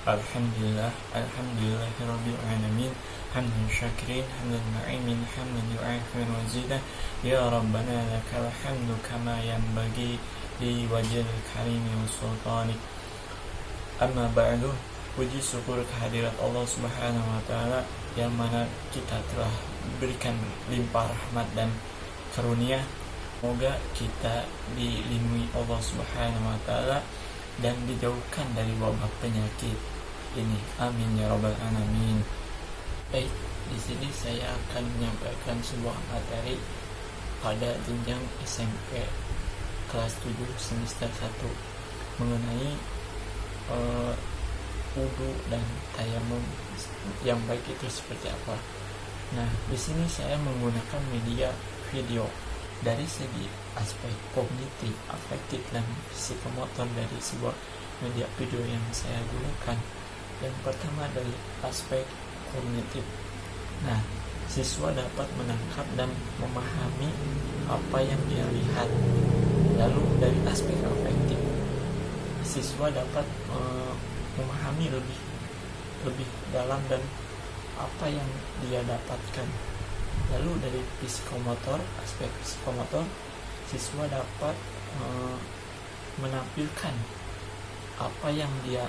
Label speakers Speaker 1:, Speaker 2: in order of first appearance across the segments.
Speaker 1: Alhamdulillah, alhamdulillahirabbil alamin, hamdan syakirin, hamdan na'imin, hamdan yu'afir wazidah. Ya Rabbana lakal hamdu kama yanbaghi li wajhil karimi wa sultanik. Amma ba'du, puji syukur kehadirat Allah Subhanahu wa taala yang mana kita telah berikan limpah rahmat dan karunia. Semoga kita dilindungi Allah Subhanahu wa taala dan dijauhkan dari wabah penyakit ini. Amin ya rabbal alamin. Baik, di sini saya akan menyampaikan sebuah materi pada jenjang SMP kelas 7 semester 1 mengenai wudu dan tayamum yang baik itu seperti apa. Nah, di sini saya menggunakan media video. Dari segi aspek kognitif, afektif, dan psikomotor dari sebuah media video yang saya gunakan. Yang pertama dari aspek kognitif. Nah, siswa dapat menangkap dan memahami apa yang dia lihat. Lalu dari aspek afektif, siswa dapat memahami lebih dalam dan apa yang dia dapatkan. Lalu dari psikomotor, aspek psikomotor, siswa dapat menampilkan apa yang dia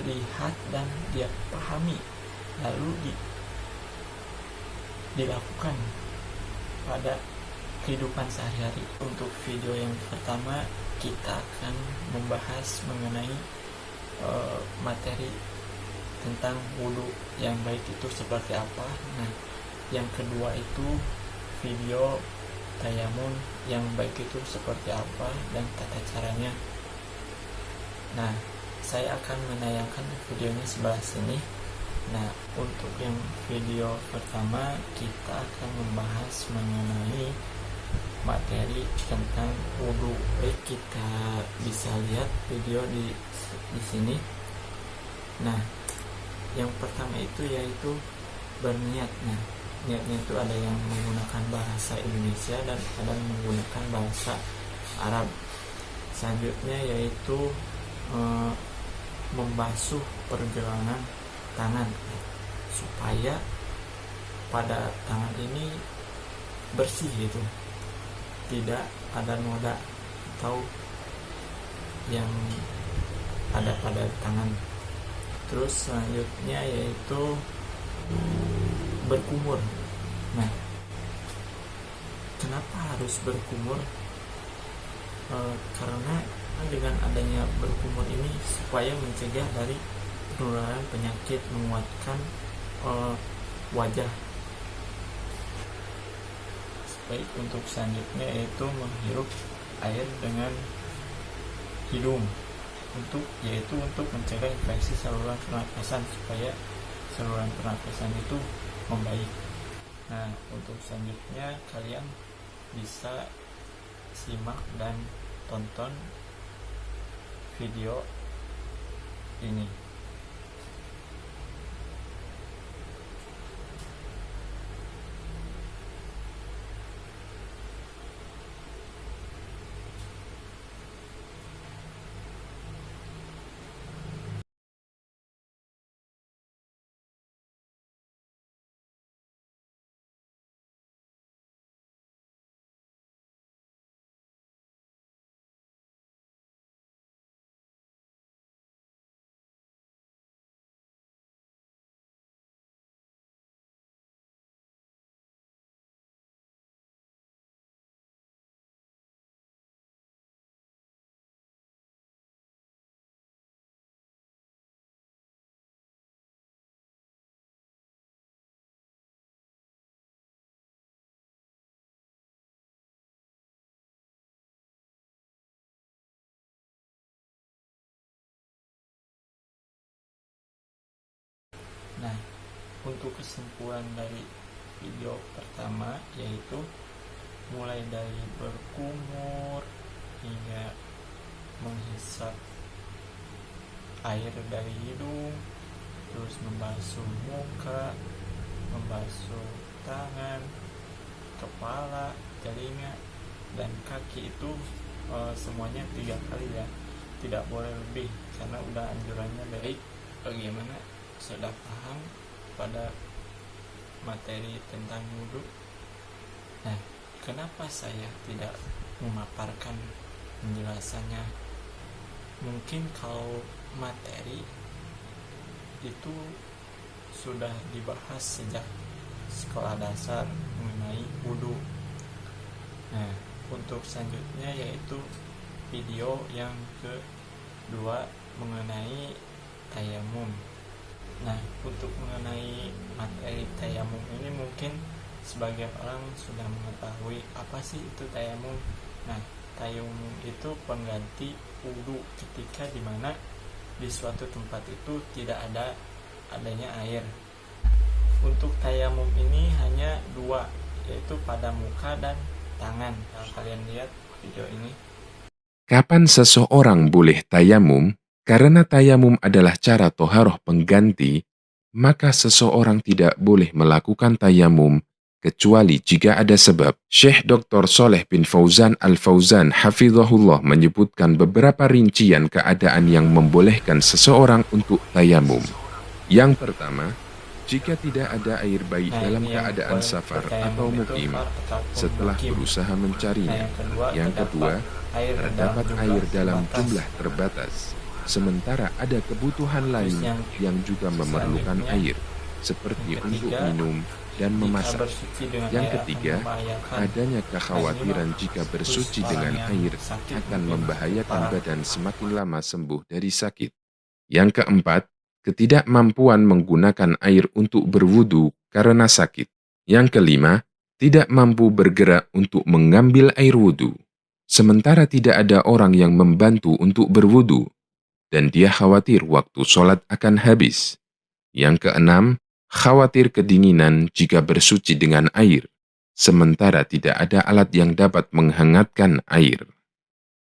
Speaker 1: lihat dan dia pahami, lalu dilakukan pada kehidupan sehari-hari. Untuk video yang pertama, kita akan membahas mengenai materi tentang wudu yang baik itu seperti apa. Nah, yang kedua itu video tayamum yang baik itu seperti apa dan tata caranya. Nah, saya akan menayangkan videonya sebelah sini. Nah, untuk yang video pertama kita akan membahas mengenai materi tentang wudu. Baik, kita bisa lihat video di sini. Nah, yang pertama itu yaitu berniat. Nah, niatnya itu ada yang menggunakan bahasa Indonesia dan ada yang menggunakan bahasa Arab. Selanjutnya yaitu membasuh pergelangan tangan supaya pada tangan ini bersih gitu, tidak ada noda atau yang ada pada tangan. Terus selanjutnya yaitu berkumur. Nah, kenapa harus berkumur? Karena dengan adanya berkumur ini supaya mencegah dari penularan penyakit, menguatkan wajah. Baik, untuk selanjutnya yaitu menghirup air dengan hidung untuk mencegah infeksi saluran pernapasan supaya saluran pernapasan itu membaik. Nah, untuk selanjutnya kalian bisa simak dan tonton video ini. Nah, untuk kesimpulan dari video pertama yaitu mulai dari berkumur hingga menghisap air dari hidung, terus membasuh muka, membasuh tangan, kepala, telinga, dan kaki itu semuanya 3 kali ya, tidak boleh lebih karena udah anjurannya dari bagaimana sudah paham pada materi tentang wudhu. Nah, kenapa saya tidak memaparkan penjelasannya? Mungkin kalau materi itu sudah dibahas sejak sekolah dasar mengenai wudhu. Nah, untuk selanjutnya yaitu video yang kedua mengenai tayamum. Nah, untuk mengenai materi tayamum ini mungkin sebagian orang sudah mengetahui apa sih itu tayamum. Nah, tayamum itu pengganti wudhu ketika dimana di suatu tempat itu tidak adanya air. Untuk tayamum ini hanya dua, yaitu pada muka dan tangan. Nah, kalian lihat video ini.
Speaker 2: Kapan seseorang boleh tayamum? Karena tayamum adalah cara toharoh pengganti, maka seseorang tidak boleh melakukan tayamum kecuali jika ada sebab. Syekh Dr. Shaleh bin Fauzan Al-Fauzan hafizahullah menyebutkan beberapa rincian keadaan yang membolehkan seseorang untuk tayamum. Yang pertama, jika tidak ada air baik dalam keadaan safar atau mukim setelah berusaha mencarinya. Yang kedua, terdapat air dalam jumlah terbatas, sementara ada kebutuhan lain yang juga memerlukan air, seperti untuk minum dan memasak. Yang ketiga, adanya kekhawatiran jika bersuci dengan air akan membahayakan badan semakin lama sembuh dari sakit. Yang keempat, ketidakmampuan menggunakan air untuk berwudu karena sakit. Yang kelima, tidak mampu bergerak untuk mengambil air wudu, sementara tidak ada orang yang membantu untuk berwudu, dan dia khawatir waktu sholat akan habis. Yang keenam, khawatir kedinginan jika bersuci dengan air, sementara tidak ada alat yang dapat menghangatkan air.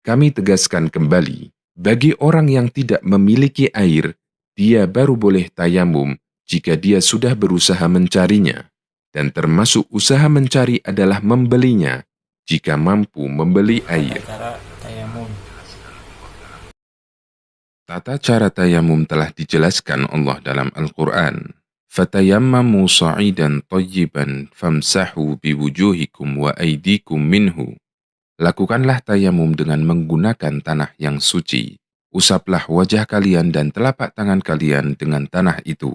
Speaker 2: Kami tegaskan kembali, bagi orang yang tidak memiliki air, dia baru boleh tayamum jika dia sudah berusaha mencarinya, dan termasuk usaha mencari adalah membelinya jika mampu membeli air. Tata cara tayamum telah dijelaskan Allah dalam Al-Quran. Fatayammamu sa'idan tayyiban famsahu biwujuhikum wa aydikum minhu. Lakukanlah tayamum dengan menggunakan tanah yang suci. Usaplah wajah kalian dan telapak tangan kalian dengan tanah itu.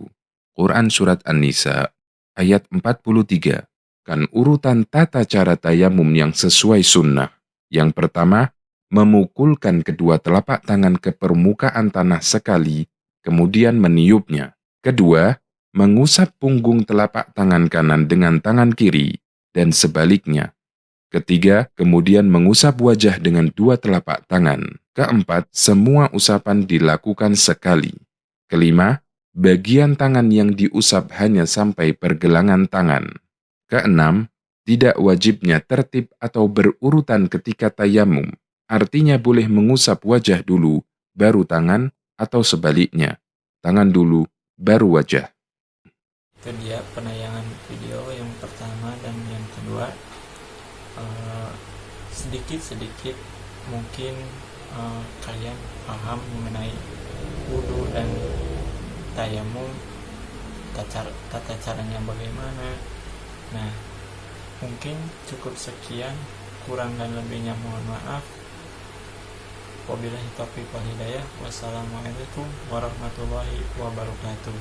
Speaker 2: Quran Surat An-Nisa ayat 43. Kan urutan tata cara tayamum yang sesuai sunnah. Yang pertama, memukulkan kedua telapak tangan ke permukaan tanah sekali, kemudian meniupnya. Kedua, mengusap punggung telapak tangan kanan dengan tangan kiri, dan sebaliknya. Ketiga, kemudian mengusap wajah dengan dua telapak tangan. Keempat, semua usapan dilakukan sekali. Kelima, bagian tangan yang diusap hanya sampai pergelangan tangan. Keenam, tidak wajibnya tertib atau berurutan ketika tayamum. Artinya boleh mengusap wajah dulu, baru tangan, atau sebaliknya. Tangan dulu, baru wajah.
Speaker 1: Itu dia penayangan video yang pertama dan yang kedua. Sedikit-sedikit mungkin kalian paham mengenai wudhu dan tayamum, tata caranya bagaimana. Nah, mungkin cukup sekian, kurang dan lebihnya mohon maaf. Wabillahi taufiq wal hidayah. Wassalamualaikum warahmatullahi wabarakatuh.